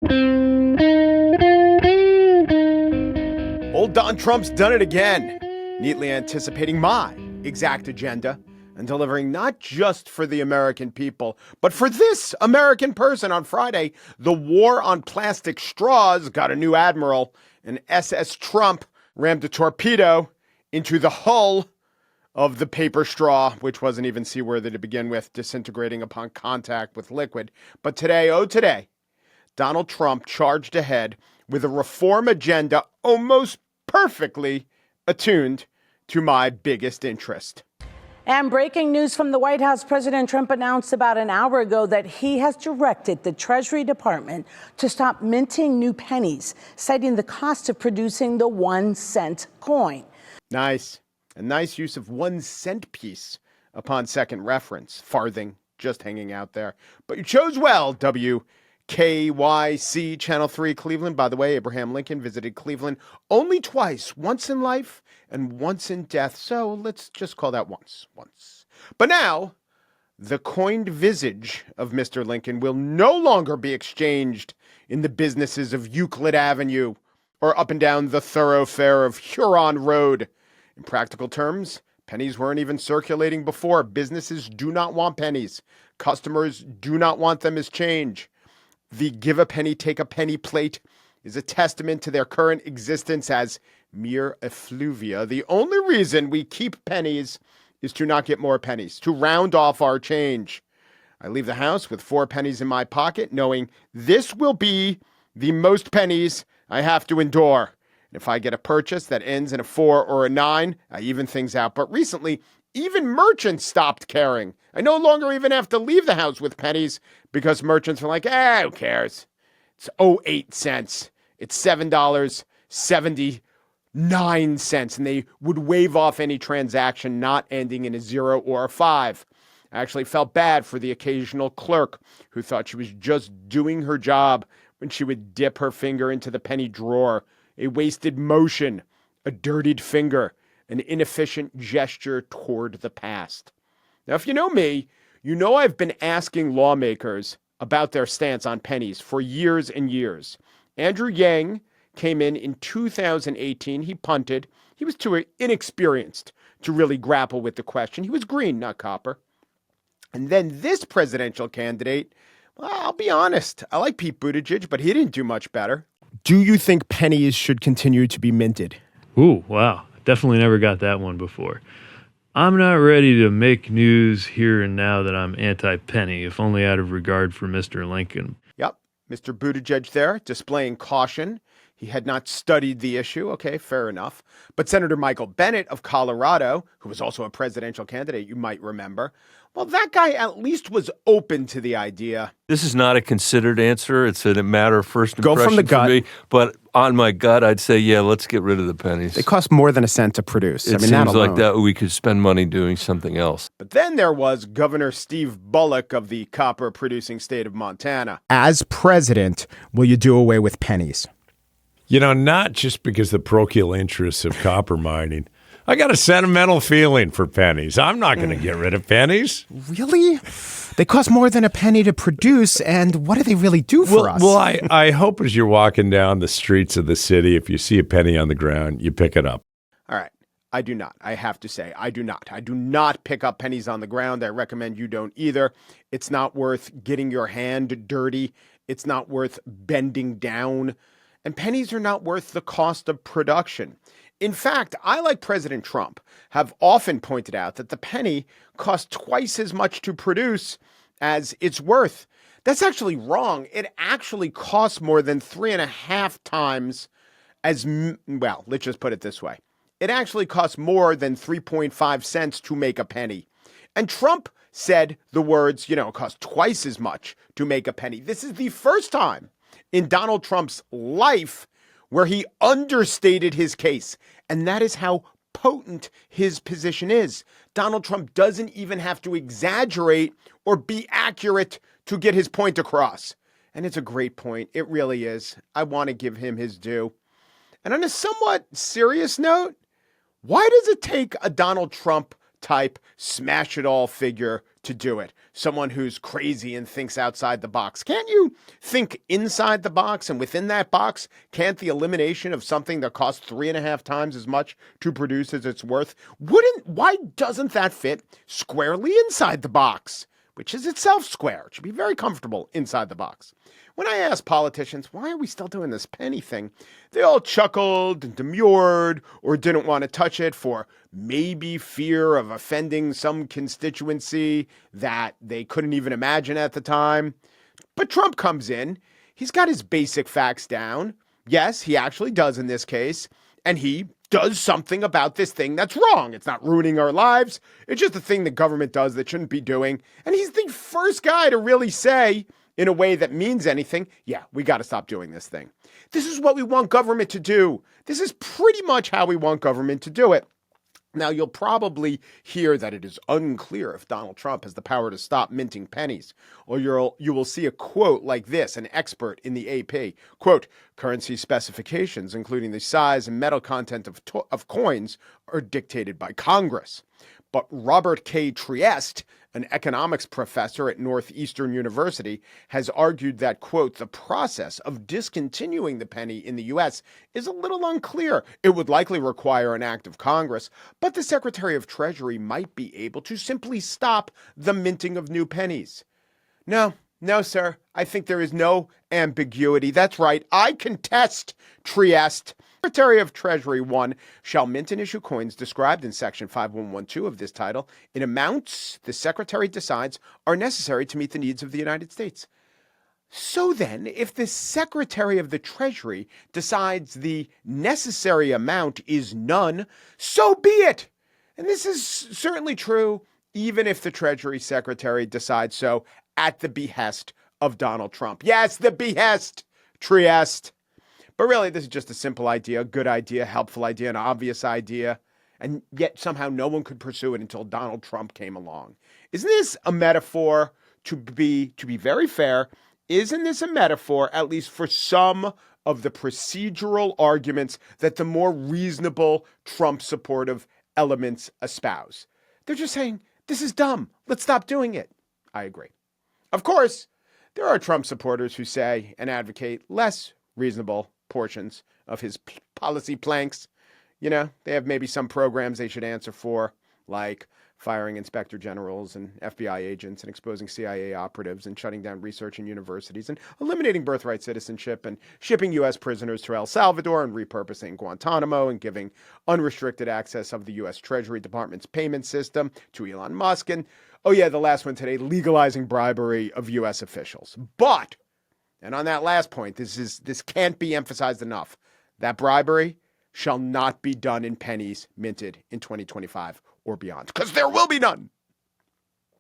Old Don Trump's done it again, neatly anticipating my exact agenda and delivering not just for the American people, but for this American person. On Friday, the war on plastic straws got a new admiral, and SS Trump rammed a torpedo into the hull of the paper straw, which wasn't even seaworthy to begin with, disintegrating upon contact with liquid. But today, oh today, Donald Trump charged ahead with a reform agenda almost perfectly attuned to my biggest interest. And breaking news from the White House, President Trump announced about an hour ago that he has directed the Treasury Department to stop minting new pennies, citing the cost of producing the 1-cent coin. Nice. A nice use of 1 cent piece upon second reference. Farthing just hanging out there. But you chose well, WKYC Channel 3 Cleveland. By the way, Abraham Lincoln visited Cleveland only twice, once in life and once in death. So let's just call that once. But now, the coined visage of Mr. Lincoln will no longer be exchanged in the businesses of Euclid Avenue or up and down the thoroughfare of Huron Road. In practical terms, pennies weren't even circulating before. Businesses do not want pennies. Customers do not want them as change. The give a penny, take a penny plate is a testament to their current existence as mere effluvia. The only reason we keep pennies is to not get more pennies, to round off our change. I leave the house with 4 pennies in my pocket, knowing this will be the most pennies I have to endure. If I get a purchase that ends in a 4 or a 9, I even things out. But recently, even merchants stopped caring. I no longer even have to leave the house with pennies because merchants are like, who cares? It's 08 cents. It's $7.79. And they would waive off any transaction not ending in a 0 or a 5. I actually felt bad for the occasional clerk who thought she was just doing her job when she would dip her finger into the penny drawer. A wasted motion, a dirtied finger, an inefficient gesture toward the past. Now, if you know me, you know I've been asking lawmakers about their stance on pennies for years and years. Andrew Yang came in 2018. He punted. He was too inexperienced to really grapple with the question. He was green, not copper. And then this presidential candidate, well, I'll be honest, I like Pete Buttigieg, but he didn't do much better. Do you think pennies should continue to be minted? Ooh, wow. Definitely never got that one before. I'm not ready to make news here and now that I'm anti-penny, if only out of regard for Mr. Lincoln. Yep. Mr. Buttigieg there displaying caution. He had not studied the issue. Okay, fair enough. But Senator Michael Bennet of Colorado, who was also a presidential candidate, you might remember, well, that guy at least was open to the idea. This is not a considered answer. It's a matter of first impression. Go from the gut. For me, but on my gut, I'd say, yeah, let's get rid of the pennies. They cost more than a cent to produce. It seems like that we could spend money doing something else. But then there was Governor Steve Bullock of the copper-producing state of Montana. As president, will you do away with pennies? You know, not just because the parochial interests of copper mining. I got a sentimental feeling for pennies. I'm not going to get rid of pennies. Really? They cost more than a penny to produce, and what do they really do for us? Well, I hope as you're walking down the streets of the city, if you see a penny on the ground, you pick it up. All right. I do not. I have to say, I do not. I do not pick up pennies on the ground. I recommend you don't either. It's not worth getting your hand dirty. It's not worth bending down. And pennies are not worth the cost of production. In fact, I, like President Trump, have often pointed out that the penny costs twice as much to produce as it's worth. That's actually wrong. It actually costs more than 3.5 times as, well, let's just put it this way. It actually costs more than 3.5 cents to make a penny. And Trump said the words, it costs twice as much to make a penny. This is the first time in Donald Trump's life where he understated his case. And that is how potent his position is. Donald Trump doesn't even have to exaggerate or be accurate to get his point across. And it's a great point. It really is. I want to give him his due. And on a somewhat serious note, why does it take a Donald Trump type smash it all figure to do it. Someone who's crazy and thinks outside the box. Can't you think inside the box? And within that box, can't the elimination of something that costs 3.5 times as much to produce as it's worth? Why doesn't that fit squarely inside the box, which is itself square? It should be very comfortable inside the box. When I ask politicians, why are we still doing this penny thing? They all chuckled and demurred or didn't want to touch it for maybe fear of offending some constituency that they couldn't even imagine at the time. But Trump comes in. He's got his basic facts down. Yes, he actually does in this case. And he does something about this thing that's wrong. It's not ruining our lives. It's just a thing the government does that shouldn't be doing. And he's the first guy to really say, in a way that means anything, yeah, we got to stop doing this thing. This is what we want government to do. This is pretty much how we want government to do it. Now, you'll probably hear that it is unclear if Donald Trump has the power to stop minting pennies. Or you will see a quote like this, an expert in the AP. Quote, currency specifications, including the size and metal content of coins, are dictated by Congress. But Robert K. Trieste, an economics professor at Northeastern University, has argued that, quote, the process of discontinuing the penny in the U.S. is a little unclear. It would likely require an act of Congress, but the Secretary of Treasury might be able to simply stop the minting of new pennies. No, sir. I think there is no ambiguity. That's right. I contest Trieste. Secretary of Treasury 1 shall mint and issue coins described in Section 5112 of this title in amounts the Secretary decides are necessary to meet the needs of the United States. So then, if the Secretary of the Treasury decides the necessary amount is none, so be it. And this is certainly true even if the Treasury Secretary decides so at the behest of Donald Trump. Yes, the behest, Trieste. But really, this is just a simple idea, good idea, helpful idea, an obvious idea. And yet somehow no one could pursue it until Donald Trump came along. Isn't this a metaphor, to be very fair, isn't this a metaphor, at least for some of the procedural arguments that the more reasonable Trump-supportive elements espouse? They're just saying, this is dumb. Let's stop doing it. I agree. Of course, there are Trump supporters who say and advocate less reasonable portions of his policy planks. You know, they have maybe some programs they should answer for, like firing inspector generals and FBI agents and exposing CIA operatives and shutting down research in universities and eliminating birthright citizenship and shipping U.S. prisoners to El Salvador and repurposing Guantanamo and giving unrestricted access of the U.S. Treasury Department's payment system to Elon Musk. And, oh yeah, the last one today, legalizing bribery of U.S. officials. But, and on that last point, this can't be emphasized enough, that bribery shall not be done in pennies minted in 2025 or beyond, because there will be none.